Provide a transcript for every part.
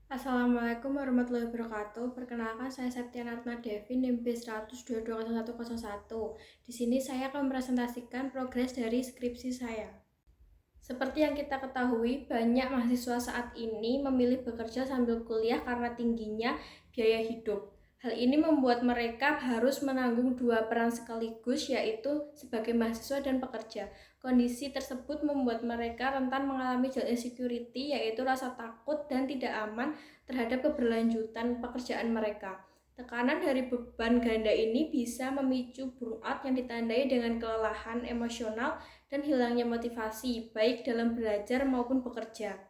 Assalamualaikum warahmatullahi wabarakatuh. Perkenalkan, saya Septiana Ratna Devi, NIM B100220101. Di sini saya akan mempresentasikan progres dari skripsi saya. Seperti yang kita ketahui, banyak mahasiswa saat ini memilih bekerja sambil kuliah karena tingginya biaya hidup. Hal ini membuat mereka harus menanggung dua peran sekaligus, yaitu sebagai mahasiswa dan pekerja. Kondisi tersebut membuat mereka rentan mengalami job insecurity, yaitu rasa takut dan tidak aman terhadap keberlanjutan pekerjaan mereka. Tekanan dari beban ganda ini bisa memicu burnout yang ditandai dengan kelelahan emosional dan hilangnya motivasi, baik dalam belajar maupun bekerja.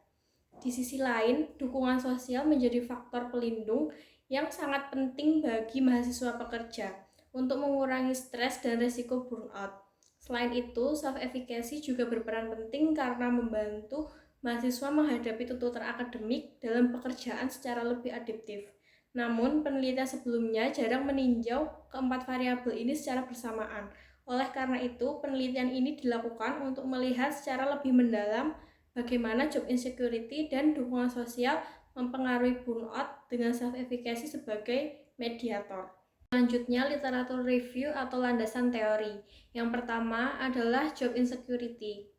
Di sisi lain, dukungan sosial menjadi faktor pelindung yang sangat penting bagi mahasiswa pekerja untuk mengurangi stres dan risiko burnout. Selain itu, self-efficacy juga berperan penting karena membantu mahasiswa menghadapi tuntutan akademik dalam pekerjaan secara lebih adaptif. Namun, penelitian sebelumnya jarang meninjau keempat variabel ini secara bersamaan. Oleh karena itu, penelitian ini dilakukan untuk melihat secara lebih mendalam bagaimana job insecurity dan dukungan sosial mempengaruhi burnout dengan self-efficacy sebagai mediator. Selanjutnya, literatur review atau landasan teori. Yang pertama adalah job insecurity.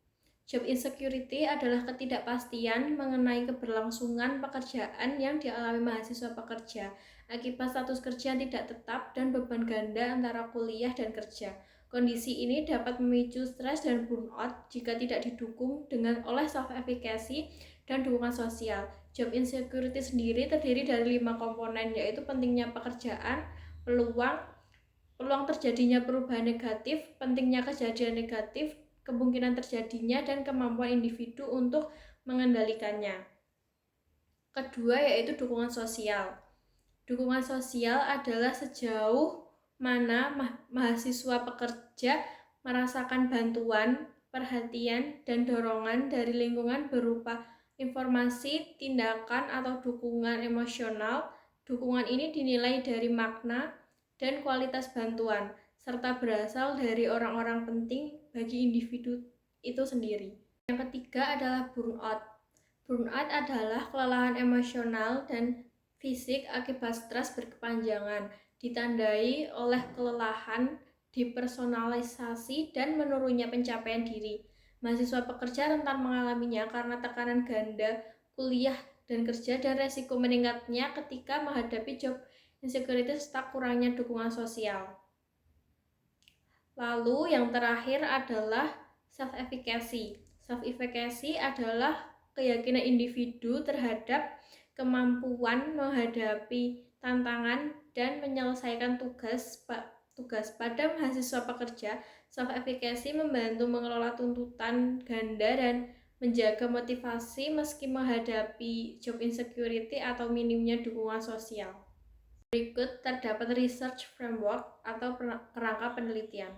Job insecurity adalah ketidakpastian mengenai keberlangsungan pekerjaan yang dialami mahasiswa pekerja akibat status kerja yang tidak tetap dan beban ganda antara kuliah dan kerja. Kondisi ini dapat memicu stres dan burnout jika tidak didukung oleh self-efficacy dan dukungan sosial. Job insecurity sendiri terdiri dari 5 komponen, yaitu pentingnya pekerjaan, peluang terjadinya perubahan negatif, pentingnya kejadian negatif, kemungkinan terjadinya, dan kemampuan individu untuk mengendalikannya. Kedua yaitu dukungan sosial. Dukungan sosial adalah sejauh mana mahasiswa pekerja merasakan bantuan, perhatian, dan dorongan dari lingkungan berupa informasi, tindakan, atau dukungan emosional. Dukungan ini dinilai dari makna dan kualitas bantuan, serta berasal dari orang-orang penting bagi individu itu sendiri. Yang ketiga adalah burnout. Burnout adalah kelelahan emosional dan fisik akibat stres berkepanjangan, ditandai oleh kelelahan, depersonalisasi, dan menurunnya pencapaian diri. Mahasiswa pekerja rentan mengalaminya karena tekanan ganda, kuliah dan kerja, dan resiko meningkatnya ketika menghadapi job insecurity serta kurangnya dukungan sosial. Lalu yang terakhir adalah self-efficacy. Self-efficacy adalah keyakinan individu terhadap kemampuan menghadapi tantangan dan menyelesaikan tugas pada mahasiswa pekerja. Self-efficacy membantu mengelola tuntutan ganda dan menjaga motivasi meski menghadapi job insecurity atau minimnya dukungan sosial. Berikut terdapat research framework atau kerangka penelitian.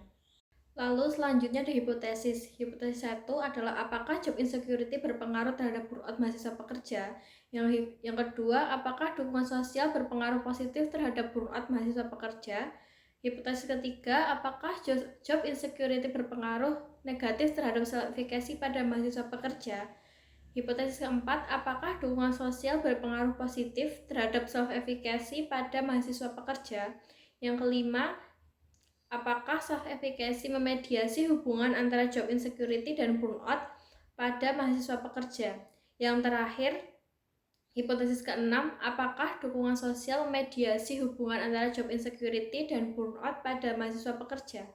Lalu selanjutnya ada hipotesis. Hipotesis 1 adalah apakah job insecurity berpengaruh terhadap burnout mahasiswa pekerja. Yang kedua, apakah dukungan sosial berpengaruh positif terhadap burnout mahasiswa pekerja. Hipotesis ketiga, apakah job insecurity berpengaruh negatif terhadap self-efficacy pada mahasiswa pekerja. Hipotesis keempat, apakah dukungan sosial berpengaruh positif terhadap self-efficacy pada mahasiswa pekerja. Yang kelima, apakah self-efficacy memediasi hubungan antara job insecurity dan burnout pada mahasiswa pekerja. Yang terakhir, hipotesis keenam, apakah dukungan sosial memediasi hubungan antara job insecurity dan burnout pada mahasiswa pekerja.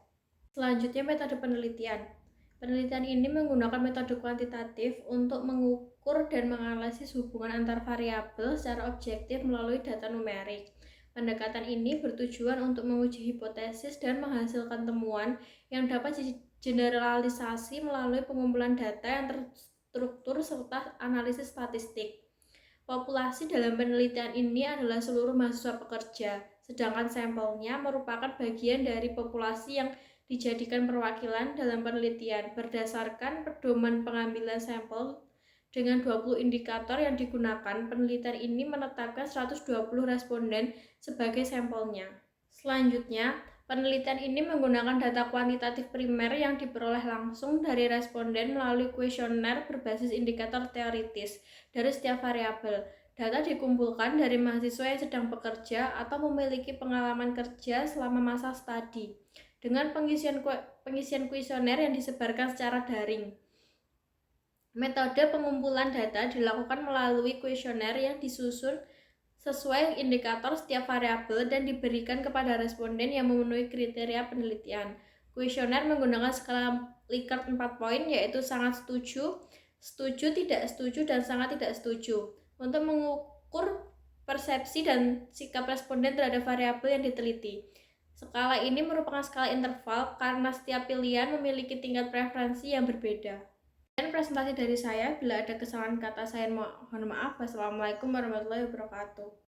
Selanjutnya, metode penelitian. Penelitian ini menggunakan metode kuantitatif untuk mengukur dan menganalisis hubungan antar variabel secara objektif melalui data numerik. Pendekatan ini bertujuan untuk menguji hipotesis dan menghasilkan temuan yang dapat digeneralisasi melalui pengumpulan data yang terstruktur serta analisis statistik. Populasi dalam penelitian ini adalah seluruh mahasiswa pekerja, sedangkan sampelnya merupakan bagian dari populasi yang dijadikan perwakilan dalam penelitian berdasarkan pedoman pengambilan sampel dengan 20 indikator yang digunakan. Penelitian ini menetapkan 120 responden sebagai sampelnya. Selanjutnya, penelitian ini menggunakan data kuantitatif primer yang diperoleh langsung dari responden melalui kuesioner berbasis indikator teoritis dari setiap variabel. Data dikumpulkan dari mahasiswa yang sedang bekerja atau memiliki pengalaman kerja selama masa studi, dengan pengisian kuesioner yang disebarkan secara daring. Metode pengumpulan data dilakukan melalui kuesioner yang disusun sesuai indikator setiap variabel dan diberikan kepada responden yang memenuhi kriteria penelitian. Kuesioner menggunakan skala Likert 4 poin, yaitu sangat setuju, setuju, tidak setuju, dan sangat tidak setuju, untuk mengukur persepsi dan sikap responden terhadap variabel yang diteliti. Skala ini merupakan skala interval karena setiap pilihan memiliki tingkat preferensi yang berbeda. Dan presentasi dari saya, bila ada kesalahan kata saya mohon maaf. Wassalamualaikum warahmatullahi wabarakatuh.